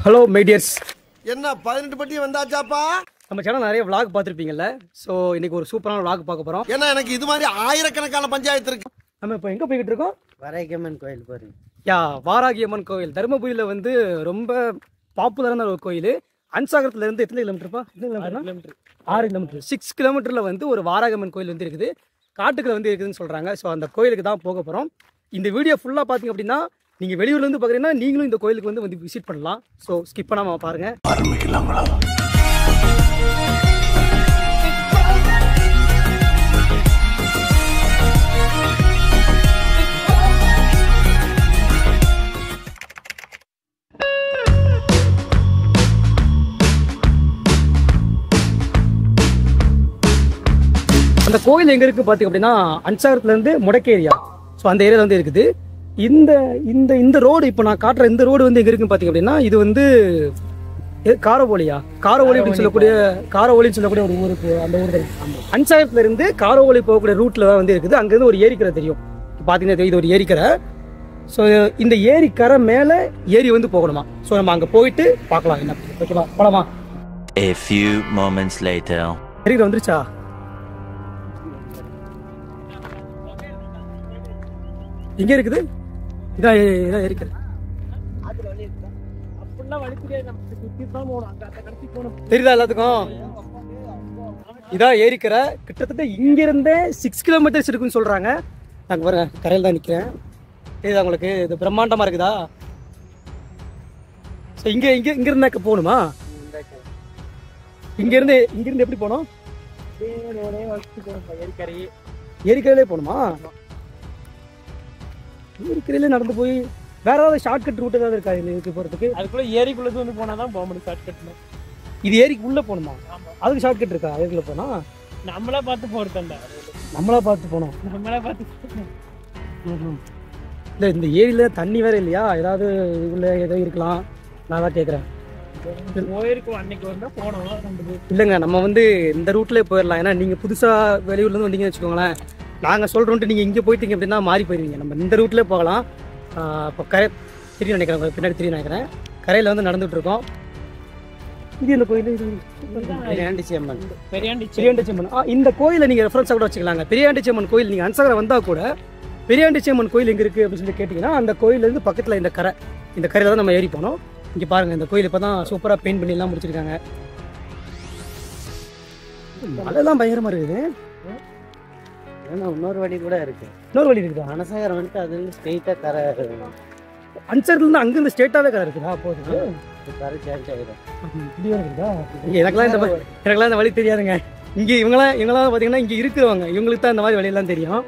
Hello my dears, என்ன 18 பட்டி வந்தாச்சாப்பா? நம்ம சேனல் நிறைய vlog பார்த்துருப்பீங்கல்ல. ஸோ இன்னைக்கு ஒரு சூப்பரான vlog பார்க்க போகிறோம். ஏன்னா எனக்கு இது மாதிரி ஆயிரக்கணக்கான பஞ்சாயத்து இருக்கு. நம்ம இப்போ எங்கே போய்கிட்டு இருக்கோம்? வாராகியம்மன் கோயில் போறீங்க? வாராகியம்மன் கோயில் தருமபுரியில் வந்து ரொம்ப பாப்புலரான ஒரு கோயில். அன்சாகரத்துல இருந்து எத்தனை கிலோமீட்டர்ப்பா? 6 கிலோமீட்டர். 6 கிலோமீட்டரில் வந்து ஒரு வாராகியம்மன் கோயில் வந்து இருக்குது. காட்டுக்குள்ள வந்து இருக்குதுன்னு சொல்கிறாங்க. ஸோ அந்த கோயிலுக்கு தான் போக போகிறோம். இந்த வீடியோ ஃபுல்லாக பார்த்தீங்க அப்படின்னா நீங்கள் வெளியூர்லேருந்து பார்க்குறீங்கன்னா நீங்களும் இந்த கோயிலுக்கு வந்து விசிட் பண்ணலாம். ஸோ ஸ்கிப் பண்ணாமல் பாருங்கள். ஆரம்பிக்கலாங்களா? அந்த கோயில் எங்கே இருக்குது பார்த்தீங்க அப்படின்னா அன்சாகரத்துலேருந்து முடக்க ஏரியா. ஸோ அந்த ஏரியாவில் வந்து இருக்குது. இந்த இந்த இந்த ரோடு இப்போ நான் காட்டுற இந்த ரோடு வந்து எங்கே இருக்குன்னு பார்த்தீங்க அப்படின்னா இது வந்து காரவோலியா அப்படின்னு சொல்லக்கூடிய ஒரு ஊருக்கு அந்த ஊர் தான். அன்சாகரத்துலேருந்து காரவோலி போகக்கூடிய ரூட்டில் தான் வந்து இருக்குது. அங்கேருந்து ஒரு ஏரிக்கரை தெரியும். பார்த்தீங்கன்னா இது ஒரு ஏரிக்கரை. ஸோ இந்த ஏரிக்கரை மேலே ஏரி வந்து போகணுமா. ஸோ நம்ம அங்கே போயிட்டு பார்க்கலாம். என்ன ஓகேவா, போகலாமா? A few moments later. ஏரிக்கரை வந்துருச்சா? எங்க இருக்குது? இதான் ஏரிக்கரை. தெரியுதா எல்லாத்துக்கும்? இதான் ஏரிக்கரை. கிட்டத்தட்ட இங்க இருந்தே 6 கிலோமீட்டர்ஸ் இருக்குன்னு சொல்றாங்க. நாங்க வர கரையில் தான் நிக்கிறேன். தெரியுதா உங்களுக்கு? இது பிரம்மாண்டமா இருக்குதா? ஸோ இங்க இங்க இங்க இருந்தாக்க போகணுமா? இங்க இருந்து எப்படி போகணும்? ஏரிக்கரையிலே போகணுமா? ஏரிக்கரையில நடந்து போய் வேற ஏதாவது ஷார்ட்கட் ரூட் ஏதாவது இருக்கா இதுக்கு போறதுக்கு? அதுக்குள்ள ஏரிக்குள்ளது வந்து போனாதான் போக முடியும் ஷார்ட்கட்ல. இது ஏரிக்கு உள்ள போகணுமா? அதுக்கு ஷார்ட்கட் இருக்கா? ஏரிக்குள்ள போனா நம்மளா பார்த்து போறதாண்டா. நம்மளா பார்த்து போனோம். நம்மளா பார்த்து இல்ல இந்த ஏரியில தண்ணி வேற இல்லையா? ஏதாவது உள்ள ஏதோ இருக்கலாம். நான் தான் கேட்குறேன். போயிருக்கோம் அன்னைக்கு வந்தா போனோம். இல்லைங்க, நம்ம வந்து இந்த ரூட்லேயே போயிடலாம். ஏன்னா நீங்கள் புதுசாக வெளியூர்லேருந்து வந்தீங்கன்னு வச்சுக்கோங்களேன். நாங்கள் சொல்கிறோன்ட்டு நீங்கள் இங்கே போயிட்டீங்க அப்படின்னா மாறி போயிடுவீங்க. நம்ம இந்த ரூட்லேயே போகலாம். இப்போ கரை தெரியும் நினைக்கிறேன், பின்னாடி தெரியும் நினைக்கிறேன். கரையில் வந்து நடந்துகிட்டு இருக்கோம். இது இந்த கோயில் பெரியாண்டிச்சியம்மன். பெரியாண்டிச்சியம்மன். இந்த கோயிலை நீங்கள் ரெஃபரன்ஸாக கூட வச்சுக்கலாங்க. பெரியாண்டிச்சியம்மன் கோயில் நீங்கள் அன்சாகரம் வந்தால் கூட பெரியாண்டிச்சியம்மன் கோயில் எங்கே இருக்குது அப்படின்னு சொல்லி கேட்டிங்கன்னா அந்த கோயிலேருந்து பக்கத்தில் இந்த கரையில் தான் நம்ம ஏறி போனோம். இங்கே பாருங்கள், இந்த கோயில் இப்போ தான் சூப்பராக பெயிண்ட் பண்ணிலாம் முடிச்சிருக்காங்க. மழைலாம் பயங்கரமாக இருக்குது. ஏன்னா இன்னொரு வழி கூட இருக்கு. இன்னொரு வழி இருக்குதா? அனசாகரம் வந்துட்டு அது வந்து ஸ்ட்ரெயிட்டாக கரை அன்சாகரத்துலேருந்து அங்கேருந்து ஸ்ட்ரெயிட்டாகவே கரை இருக்குதா? போகுது கரை சேஞ்ச் ஆகிடும். இப்படியே இருக்குதா? எனக்கெல்லாம் இந்த வழி தெரியாதுங்க. இங்கே இவங்களாம் பார்த்தீங்கன்னா இங்கே இருக்கிறவங்க, இவங்களுக்கு தான் இந்த மாதிரி வழியெல்லாம் தெரியும்.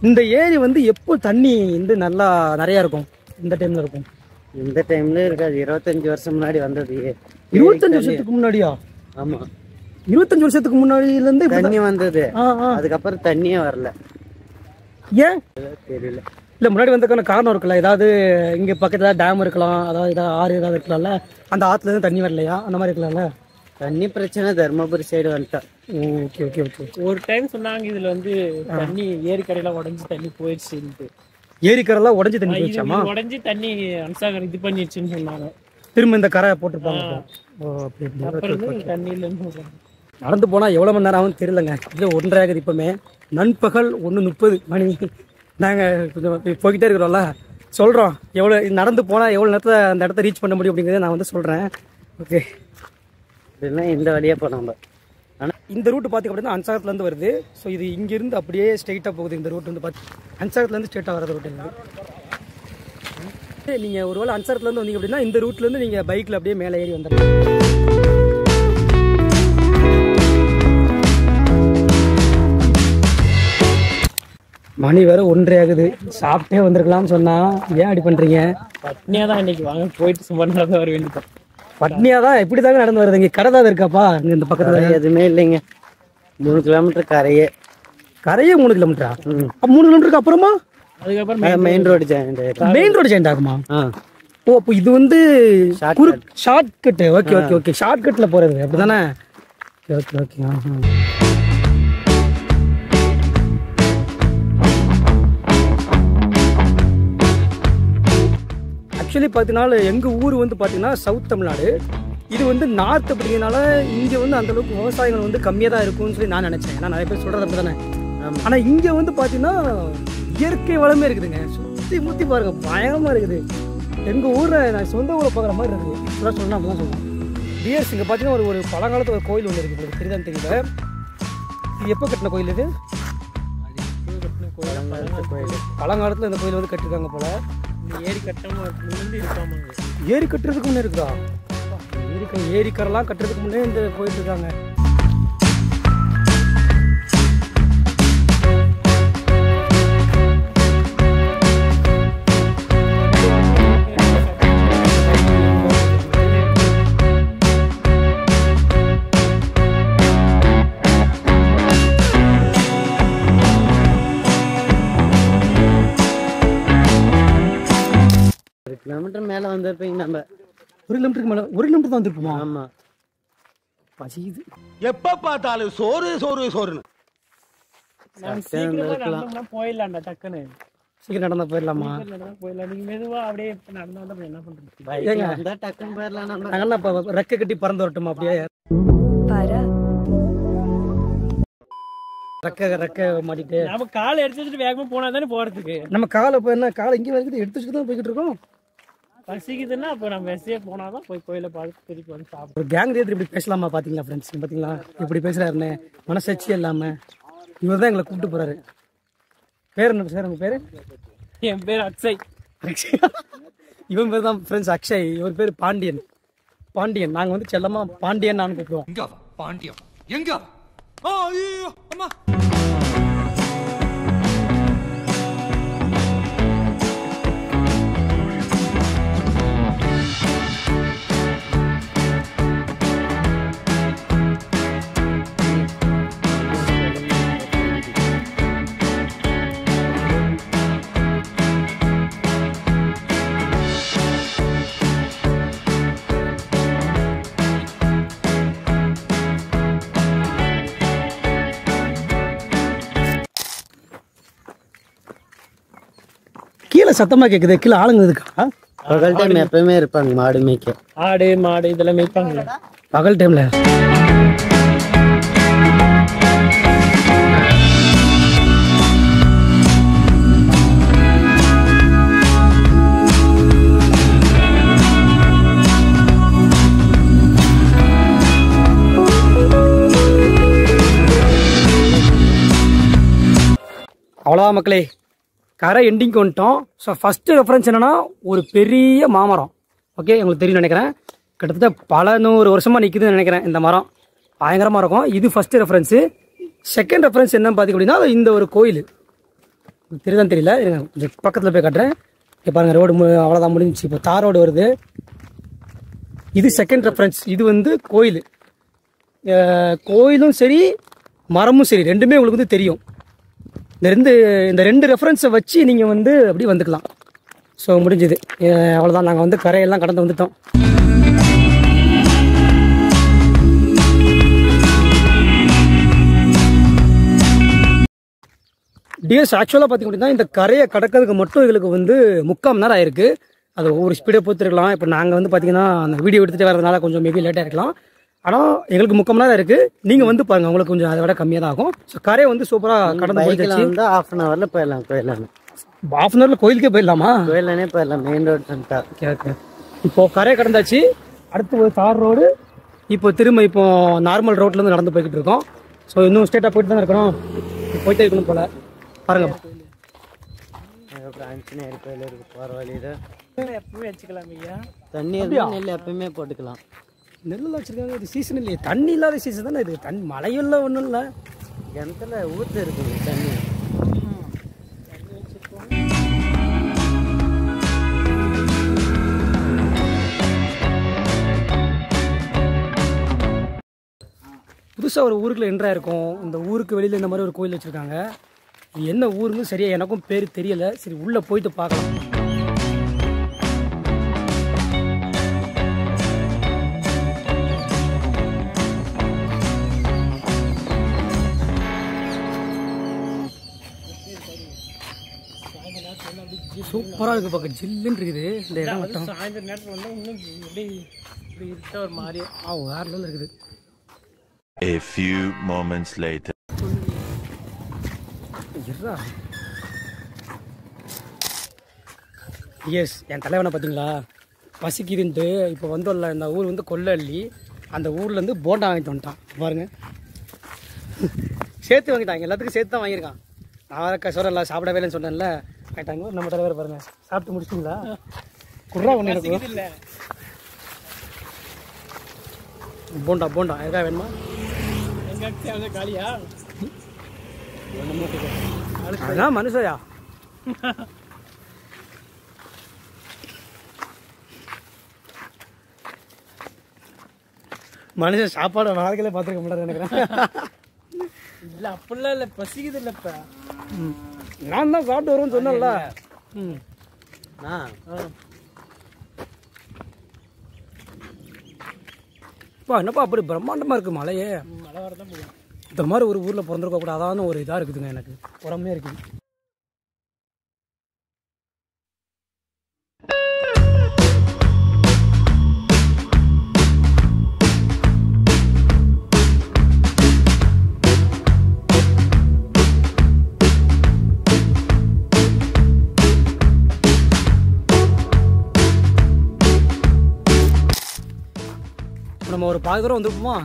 இந்த ஏரி வந்து எப்போ தண்ணி வந்து நல்லா நிறையா இருக்கும்? இந்த டைம்ல இருக்கும்? இந்த டைம்ல இருக்காது. 25 வருஷம் முன்னாடி வந்தது. 25 வருஷத்துக்கு முன்னாடியா? ஆமா, 25 வருஷத்துக்கு முன்னாடியிலேருந்து தண்ணி வந்தது. அதுக்கப்புறம் தண்ணியே வரல. ஏன் தெரியல. இல்லை, முன்னாடி வந்ததுக்கான காரணம் இருக்குல்ல. ஏதாவது இங்கே பக்கத்தில் டேம் இருக்கலாம், அதாவது ஏதாவது ஆறு ஏதாவது இருக்கலாம்ல. அந்த ஆற்றுல இருந்து தண்ணி வரலையா? அந்த மாதிரி இருக்கலாம்ல. தண்ணி பிரச்சனை தர்மபுரி சைடு வந்துட்டா. Okay okay okay. ஒரு டைம் சொன்னாங்க இதுல வந்து தண்ணி ஏரிக்கரையில உடஞ்சி தண்ணி போயிடுச்சு. ஏரிக்கரெல்லாம் உடஞ்சி தண்ணி போயிடுச்சாமா? உடஞ்சி தண்ணி அன்சாகர் இது பண்ணிடுச்சுன்னு சொன்னாங்க. திரும்ப இந்த கரை போட்டுருப்பாங்க. தண்ணியில நடந்து போனால் எவ்வளோ மணி நேரம் ஆகும் தெரியலங்க. இது 1:30 ஆகுது. இப்போமே நண்பகல் 1:30 மணி. நாங்கள் கொஞ்சம் போய்கிட்டே இருக்கிறோம்ல, சொல்கிறோம் எவ்வளோ நடந்து போனால் எவ்வளோ நேரத்தில் அந்த இடத்த ரீச் பண்ண முடியும் அப்படிங்கிறத நான் வந்து சொல்கிறேன். ஓகே, இதெல்லாம் இந்த வழியாக போனோம். ஆனால் இந்த ரூட்டு பார்த்திங்க அப்படின்னா அன்சாகரத்துலேருந்து வருது. ஸோ இது இங்கேருந்து அப்படியே ஸ்ட்ரெயிட்டாக போகுது. இந்த ரூட் வந்து பார்த்து அன்சாகரத்துலேருந்து ஸ்ட்ரெயிட்டாக வர்றது ரூட்டு. நீங்கள் ஒரு வேளை அன்சாகரத்துலேருந்து வந்தீங்க அப்படின்னா இந்த ரூட்லேருந்து நீங்கள் பைக்கில் அப்படியே மேலே ஏறி வந்துடலாம். மணி வேற 1:30 ஆகுது. சாப்பிட்டே வந்திருக்கலாம்னு சொன்னா ஏன் அப்படி பண்றீங்க? பட்னியா தான் இன்னைக்கு வாங்க போயிட்டு சும்மா நடந்து வர வேண்டியது. பட்னியா தான் எப்படி தாங்க நடந்து வருது? இங்கே கடை தான் இருக்காப்பா? இந்த பக்கத்தில் எதுவுமே இல்லைங்க. 3 கிலோமீட்டர் கரையே. கரையே 3 கிலோமீட்டரா? 3 கிலோமீட்டருக்கு அப்புறமா அதுக்கப்புறம் main road join main road join ஆகுமா? ஓ, அப்போ இது வந்து short cut. Okay okay okay, short கட்ல போறது அப்படிதானே? Okay okay. ஆக்சுவலி பார்த்தீங்கன்னா எங்கள் ஊர் வந்து பார்த்தீங்கன்னா சவுத் தமிழ்நாடு, இது வந்து நார்த் அப்படிங்கிறதுனால இங்கே வந்து அந்தளவுக்கு விவசாயங்கள் வந்து கம்மியாக தான் இருக்கும்னு சொல்லி நான் நினச்சேன். ஏன்னா நிறைய பேர் சொல்கிறது அப்படி தானே. ஆனால் இங்கே வந்து பார்த்தீங்கன்னா இயற்கை வளமே இருக்குதுங்க. சுற்றி முற்றி பாருங்க, பயங்கரமாக இருக்குது. எங்கள் ஊரில் நான் சொந்த ஊரை பார்க்குற மாதிரி இருக்குது. இப்படிலாம் சொல்லணும், அப்படி தான் சொல்லணும். டிஎஸ் இங்கே பார்த்தீங்கன்னா ஒரு பழங்காலத்து ஒரு கோயில் ஒன்று இருக்குது, உங்களுக்கு தெரியுதான்னு தெரியல. இது எப்போ கட்டின கோயில்? இது பழங்காலத்தில் இந்த கோயில் வந்து கட்டிருக்காங்க போல. ஏரி கட்டமும் இருக்காமாங்க. ஏரி கட்டுறதுக்கு முன்னே இருக்குதா? ஏரிக்கரெல்லாம் கட்டுறதுக்கு முன்னே இந்த கோயில் இருக்காங்க. கிலோமீட்டர் மேல வந்திருப்பீங்க. நம்ம 1 கிலோமீட்டருக்கு மேலே 1 கிலோமீட்டர் தான் வந்துருக்குமா? ஆமா. பசிக்குது. எப்ப பார்த்தாலும் சோறு சோறு சோறுன்னு. நம்ம சீக்கிரமா நடந்தோம்னா போயிடலாம்டா, டக்குன்னு சீக்கிரம் நடந்தா போயிடலாமா? போயிடலாம். நீங்க மெதுவா அப்படியே நடந்து வந்தா என்ன பண்றது? ஏங்க வந்தா டக்குன்னு போயிடலாம். நம்ம நாங்கெல்லாம் இப்போ ரெக்கை கட்டி பறந்து வரட்டுமா? அப்படியே ரெக்கை மாட்டிட்டு நம்ம காலை எடுத்து வச்சுட்டு வேகமா போனா தானே போறதுக்கு. நம்ம காலை இப்போ என்ன காலை இங்கே வரைக்கும் எடுத்து வச்சுட்டு தான் போய்கிட்டு இருக்கோம். பசிக்குதுன்னா அப்போ நம்ம வெசையே போனாதான் போய் கோயிலை பார்த்து திருப்பி வந்து சாப்பிடும். ஒரு கேங் ரேட் இப்படி பேசலாமா? பார்த்தீங்களா ஃப்ரெண்ட்ஸ், பார்த்தீங்களா இப்படி பேசுகிறாருன்னு மனசாட்சியே இல்லாமல். இவர் தான் எங்களை கூப்பிட்டு போகிறாரு. பேர் என்ன சார்? உங்கள் பேர்? என் பேர் அக்ஷய். இவன் பேர் தான் ஃப்ரெண்ட்ஸ் அக்ஷய். இவர் பேர் பாண்டியன். நாங்கள் வந்து செல்லமா பாண்டியன் நான் கூப்பிடுவோம். பாண்டியம் எங்க? அம்மா கீழே சத்தமாக கேட்குது. கீழே ஆளுங்க இருக்கா? பகல் டைம் எப்பவுமே இருப்பாங்க மாடு மேய்க்க. ஆடு மாடு இதெல்லாம் மேய்ப்பாங்க பகல் டைம்ல. அவ்வளோதான் மக்களே, கரை எண்டிங்க்கு வந்துட்டோம். ஸோ ஃபஸ்ட்டு ரெஃபரன்ஸ் என்னென்னா ஒரு பெரிய மாமரம். ஓகே, உங்களுக்கு தெரியும் நினைக்கிறேன். கிட்டத்தட்ட பல 100 வருஷமாக நிற்குதுன்னு நினைக்கிறேன் இந்த மரம். பயங்கரமாக இருக்கும். இது ஃபஸ்ட்டு ரெஃபரன்ஸு. செகண்ட் ரெஃபரன்ஸ் என்னன்னு பார்த்திங்க அப்படின்னா இந்த ஒரு கோயில் தெரியுதான்னு தெரியல, கொஞ்சம் பக்கத்தில் போய் காட்டுறேன். இப்போ பாருங்கள், ரோடு அவ்வளோதான் முடிஞ்சிச்சு. இப்போ தார் ரோடு வருது. இது செகண்ட் ரெஃபரன்ஸ். இது வந்து கோயில். கோயிலும் சரி மரமும் சரி ரெண்டுமே உங்களுக்கு வந்து தெரியும். இந்த ரெண்டு ரெஃபரன்ஸை வச்சு நீங்கள் வந்து அப்படி வந்துக்கலாம். ஸோ முடிஞ்சுது, அவ்வளோதான். நாங்கள் வந்து கரையெல்லாம் கடந்து வந்துட்டோம். டிஎஸ் ஆக்சுவலாக பார்த்திங்க அப்படின்னா இந்த கரையை கடக்கிறதுக்கு மட்டும் எங்களுக்கு வந்து 3/4 மணி நேரம் ஆயிருக்கு. அது ஒவ்வொரு ஸ்பீடை பொறுத்துருக்கலாம். இப்போ நாங்கள் வந்து பார்த்திங்கன்னா அந்த வீடியோ எடுத்துகிட்டு வரதுனால கொஞ்சம் மேபி லேட்டாக இருக்கலாம். ஆனால் எங்களுக்கு 3/4 மணி நேரம் இருக்குது. நீங்கள் வந்து பாருங்கள், உங்களுக்கு கொஞ்சம் அதை விட கம்மியாக தான் ஆகும். ஸோ கரையை வந்து சூப்பராக கடந்து போயிடுச்சு. வந்து 1/2 hour போயிடலாம். கோயிலான 1/2 hour கோயிலுக்கே போயிடலாமா? கோயிலானே போயிடலாம். Main road centre. Okay okay. இப்போது கரையை கடந்தாச்சு. அடுத்து ஒரு தார் ரோடு. இப்போ திரும்ப இப்போ நார்மல் ரோட்லேருந்து நடந்து போய்கிட்டு இருக்கோம். ஸோ இன்னும் ஸ்டேட்டாக போயிட்டு தான் இருக்கணும். போயிட்டே இருக்கணும் போல். பாருங்கள், ஆஞ்சநேயர் கோயில் இருக்கு போகிற வழியில். எப்பவுமே வச்சுக்கலாம் ஐயா. தண்ணி இருந்தால் நெல் எப்பவுமே போட்டுக்கலாம். நெல்லில் வச்சுருக்காங்க. இது சீசன் இல்லையே, தண்ணி இல்லாத சீசன் தானே இது. தண்ணி மழையும் இல்லை, ஒன்றும் இல்லை. கிணத்துல ஊற்று இருக்குது தண்ணி. புதுசாக புதுசாக ஒரு ஊருக்குள்ள என்ட்ரா இருக்கும். இந்த ஊருக்கு வெளியில் இந்த மாதிரி ஒரு கோயில் வச்சுருக்காங்க. என்ன ஊருன்னு சரியாக எனக்கும் பேர் தெரியலை. சரி உள்ளே போயிட்டு பார்க்கலாம். சூப்பராக இருக்குது, பார்க்க ஜில்லுன்னு இருக்குது இந்த இடம் மட்டும். சாயந்தரம் நேரத்தில் வந்தால் இன்னும் இப்படி இப்படி இருக்க ஒரு மாதிரி வேற லெவலில் இருக்குது. A few moments later. Yes, என் தலைவனை பார்த்தீங்களா, பசிக்குதுன்ட்டு இப்போ வந்தோம்ல, இந்த ஊர் வந்து கொல்லள்ளி. அந்த ஊர்லேருந்து போண்டா வாங்கிட்டு வந்துட்டான் பாருங்க. சேர்த்து வாங்கிட்டாங்க, எல்லாத்துக்கும் சேர்த்து தான் வாங்கியிருக்கான். நான் கஷ்டம் சாப்பிடவே இல்லைன்னு சொன்னேன்ல, ஆயிட்டாங்க. நம்ம தலைவர் பாருங்க, சாப்பிட்டு முடிச்சிங்களா? குர்ரா ஒன்று எனக்கு இல்லை. போண்டா போண்டா எதா வேணுமா? எங்க காலியா அதான் மனுஷயா. மனுஷன் சாப்பாடு வாழ்க்கையில பார்த்துருக்க மாட்டாரு நினைக்கிறேன். இல்லை அப்படிலாம் இல்லை, பசிக்குது இல்லை. இப்போ நான் தான் சாப்பிட்டு வருவேன்னு சொன்னேன்ல. என்னப்பா அப்படி பிரம்மாண்டமா இருக்கு மலையே. மழை வரதான் போகும். இந்த மாதிரி ஒரு ஊர்ல பிறந்திருக்க கூடாதான்னு ஒரு இதா இருக்குதுங்க, எனக்கு புறமே இருக்குது. நம்ம ஒரு பாதி தூரம் வந்துருப்போமா?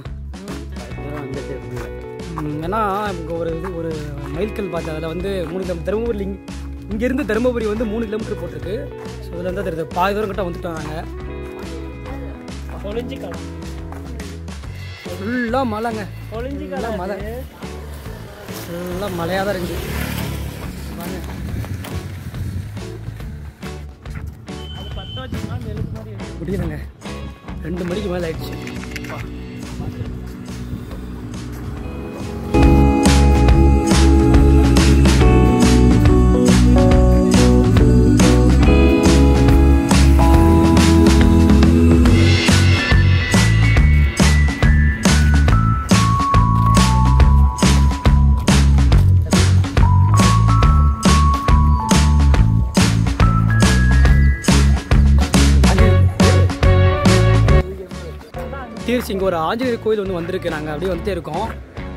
ஏன்னா இங்கே ஒரு மைல்கல் பார்த்து அதில் வந்து 3 கிலோமீட்டர் தருமபுரி, இங்கேருந்து தருமபுரி வந்து 3 கிலோமீட்டர் போட்டிருக்கு. ஸோ இதில் இருந்தால் தெரியுது பாதி தூரம் கிட்ட வந்துட்டோம் நாங்கள். ஒளிஞ்சிக்கலாம் ஃபுல்லாக மலைங்க, ஒளிஞ்சிக்கலாம் மலை ஃபுல்லாக மலையாக தான் இருக்குது. அது 10 வச்சுன்னா நெருப்பு மாதிரி முடியலங்க, 2 மணிக்கு மேலே ஆயிடுச்சு. தீர்ச்சி இங்கே ஒரு ஆஞ்சநேயர் கோயில் வந்து வந்திருக்கு. நாங்கள் அப்படியே வந்துட்டே இருக்கோம்,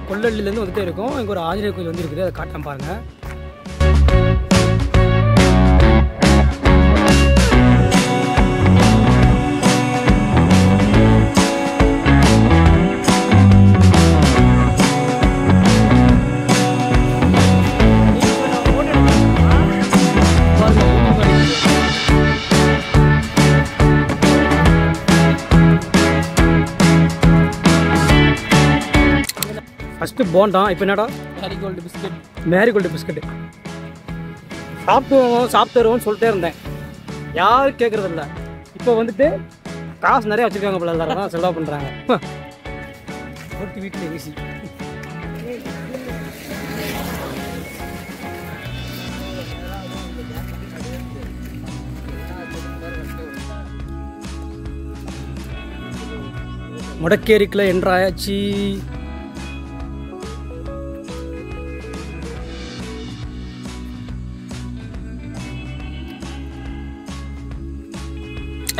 கொல்லள்ளிலேருந்து வந்துட்டே இருக்கோம். இங்கே ஒரு ஆஞ்சநேயர் கோயில் வந்து இருக்குது, அதை காட்டேன் பாருங்கள். ஃபஸ்ட்டு போண்டா, இப்போ என்னடா மேரிகோல்டு பிஸ்கட். மேரிகோல்டு பிஸ்கட்டு சாப்பிட்டு வருவோம்னு சொல்லிட்டே இருந்தேன், யாரும் கேட்குறது இல்லை. இப்போ வந்துட்டு காசு நிறையா வச்சுருக்காங்க போல, எல்லாரும் தான் செலவு பண்ணுறாங்க. ஓட்டு வீட்டில் ஏசி. முடக்கேரிக்குள்ள என்றாயாச்சு.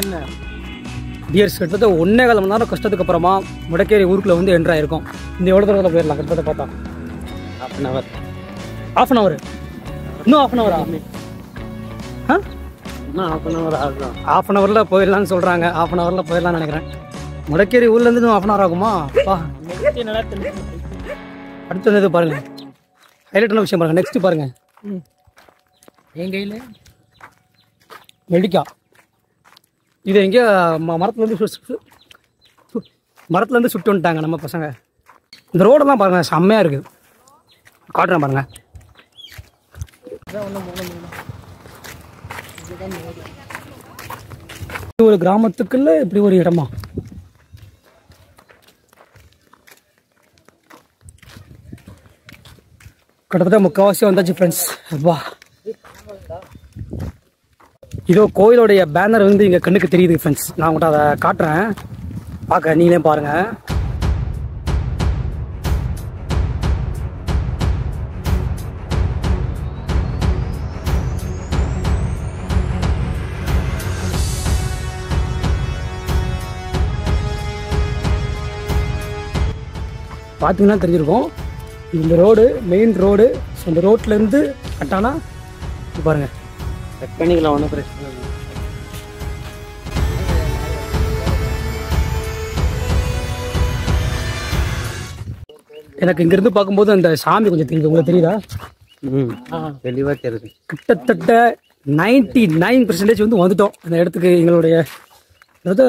என்ன டியர்ஸ், கிட்டத்தட்ட 1.25 மணி நேரம் கஷ்டத்துக்கு அப்புறமா முடக்கேரி ஊருக்குள்ள வந்து என்ட்ரு ஆயிருக்கோம். இந்த எவ்வளோ தூரத்தில் போயிடலாம் கிட்டத்தட்ட பார்த்தா? half an hour. இன்னும் half an hour இன்னும் half an hour ஆகும். half an hourல போயிடலாம்னு சொல்கிறாங்க. half an hourல போயிடலாம்னு நினைக்கிறேன். முடக்கேரி ஊர்லேருந்து இன்னும் half an hour ஆகுமா? நல்லா தெரியும். அடுத்து வந்து பாருங்கள், ஹைலைட்டான விஷயம் பாருங்கள். நெக்ஸ்ட்டு பாருங்கள், என் கையில் நெல்லிக்காய். இது எங்கேயோ மரத்துலேருந்து சுட்டு வந்துட்டாங்க நம்ம பசங்க. இந்த ரோடெல்லாம் பாருங்கள், செம்மையாக இருக்குது. காட்டுறேன் பாருங்கள். ஒரு கிராமத்துக்குள்ள இப்படி ஒரு இடமா? கிட்டத்தட்ட முக்கால்வாசி வந்தாச்சு ஃப்ரெண்ட்ஸ். வா, இதோ கோயிலோடைய பேனர் வந்து இங்கே கண்ணுக்கு தெரியுது ஃப்ரெண்ட்ஸ். நான் உங்கள்கிட்ட அதை காட்டுறேன், பார்க்க நீங்களே பாருங்கள். பார்த்தீங்கன்னா தெரிஞ்சிருக்கும் இந்த ரோடு மெயின் ரோடு. ஸோ இந்த ரோட்லேருந்து கட்டானா பாருங்கள், கட் பண்ணிக்கலாம், ஒன்றும் பிரச்சனை இல்லை. எனக்கு இங்கேருந்து பார்க்கும்போது அந்த சாமி கொஞ்சம் தெரியுது, உங்களுக்கு தெரியுதா? தெளிவாக தெரியுது. கிட்டத்தட்ட 99% வந்து வந்துட்டோம் அந்த இடத்துக்கு. எங்களுடைய அதாவது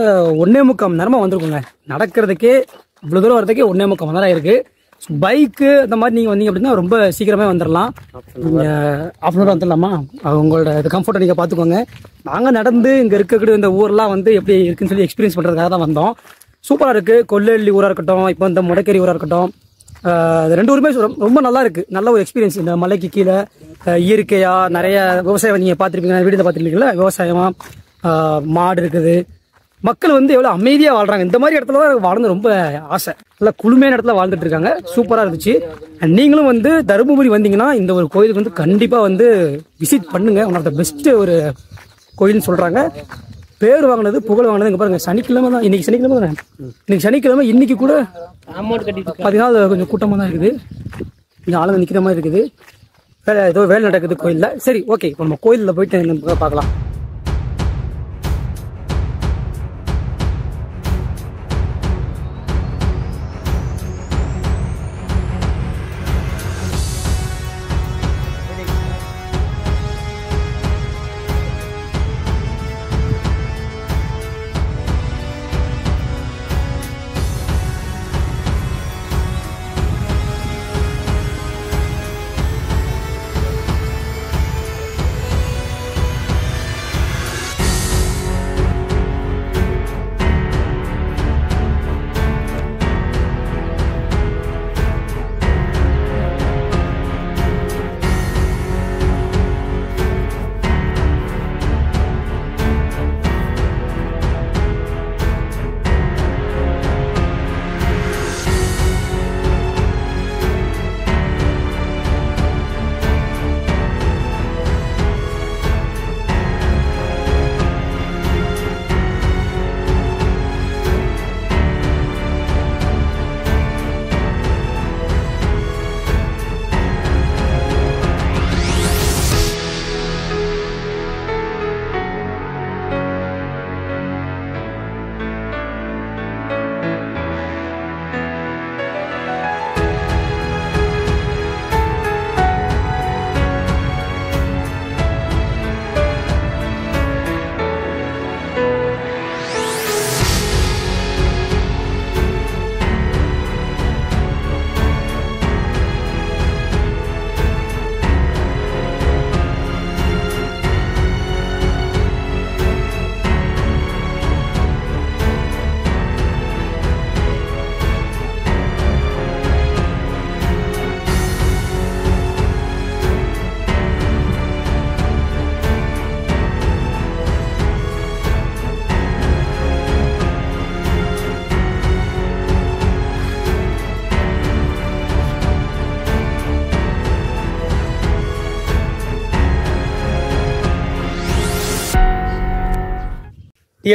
1.25 மணி நேரமாக வந்திருக்கோங்க. நடக்கிறதுக்கே இவ்வளோ தூரம் வரதுக்கே 1.25 மணி நேரம் இருக்குது. பைக்கு அந்த மாதிரி நீங்கள் வந்தீங்க அப்படின்னா ரொம்ப சீக்கிரமே வந்துடலாம். நீங்கள் ஆஃப்னவர் வந்துடலாமா? உங்களோட இது கம்ஃபர்ட்டை நீங்கள் பார்த்துக்கோங்க. நாங்கள் நடந்து இங்கே இருக்கக்கூடிய இந்த ஊரெலாம் வந்து எப்படி இருக்குன்னு சொல்லி எக்ஸ்பீரியன்ஸ் பண்ணுறதுக்காக தான் வந்தோம். சூப்பராக இருக்குது. கொல்லி ஊராக இருக்கட்டும், இப்போ இந்த முடக்கேரி ஊராக இருக்கட்டும், ரெண்டு ஊருமே ரொம்ப நல்லா இருக்குது. நல்ல ஒரு எக்ஸ்பீரியன்ஸ். இந்த மலைக்கு கீழே இயற்கையாக நிறைய விவசாயம் நீங்கள் பார்த்துருப்பீங்க, வீடியோ பார்த்துருப்பீங்களா? விவசாயமாக மாடு இருக்குது. மக்கள் வந்து எவ்வளோ அமைதியாக வாழ்கிறாங்க. இந்த மாதிரி இடத்துல தான் வாழ்ந்து ரொம்ப ஆசை. நல்லா குளுமையான இடத்துல வாழ்ந்துட்டு இருக்காங்க. சூப்பராக இருந்துச்சு. நீங்களும் வந்து தருமபுரி வந்தீங்கன்னா இந்த ஒரு கோயிலுக்கு வந்து கண்டிப்பாக வந்து விசிட் பண்ணுங்க. ஒன் ஆஃப் த பெஸ்ட்டு ஒரு கோயில்னு சொல்கிறாங்க. பேர் வாங்கினது புகழ் வாங்கினது இங்கே பாருங்கள். சனிக்கிழமை தான், இன்னைக்கு சனிக்கிழமை தானே, இன்னைக்கு சனிக்கிழமை. இன்னைக்கு கூட அமௌண்ட் கட்டி பார்த்தீங்கன்னா கொஞ்சம் கூட்டமாக தான் இருக்குது. இங்கே ஆளுங்க நிற்கிற மாதிரி இருக்குது. ஏதோ வேலை நடக்குது கோயிலில். சரி, ஓகே, இப்போ நம்ம கோயிலில் போயிட்டு பார்க்கலாம்.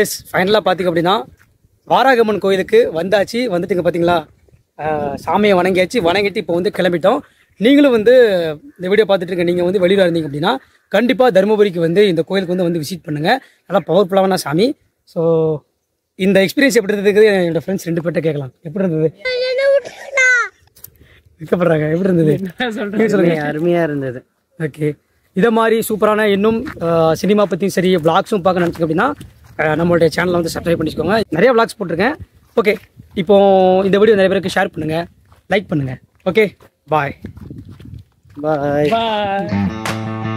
எஸ், ஃபைனலாக பார்த்திங்க அப்படின்னா வாராகம்மன் கோயிலுக்கு வந்தாச்சு. வந்துட்டுங்க பார்த்தீங்களா, சாமியை வணங்கியாச்சு. வணங்கிட்டு இப்போ வந்து கிளம்பிட்டோம். நீங்களும் வந்து இந்த வீடியோ பார்த்துட்டு இருக்க நீங்கள் வந்து வெளியில் இருந்தீங்க அப்படின்னா கண்டிப்பாக தருமபுரிக்கு வந்து இந்த கோயிலுக்கு வந்து விசிட் பண்ணுங்கள். நல்லா பவர்ஃபுல்லான சாமி. ஸோ இந்த எக்ஸ்பீரியன்ஸ் எப்படி இருந்ததுக்கு என்னோட ஃப்ரெண்ட்ஸ் 2 பேர்ட்ட கேட்கலாம். எப்படி இருந்தது? விற்கப்படுறாங்க. எப்படி இருந்தது சொல்லுங்க. அருமையாக இருந்தது. ஓகே, இதை மாதிரி சூப்பரான இன்னும் சினிமா பற்றியும் சரி விளாக்ஸும் பார்க்க நினச்சிங்க அப்படின்னா நம்மளுடைய சேனலை வந்து சப்ஸ்கிரைப் பண்ணிக்கோங்க. நிறைய விளாக்ஸ் போட்டிருக்கேன். ஓகே, இப்போ இந்த வீடியோ நிறைய பேருக்கு ஷேர் பண்ணுங்கள், லைக் பண்ணுங்கள். ஓகே, பாய் பாய். பாய்.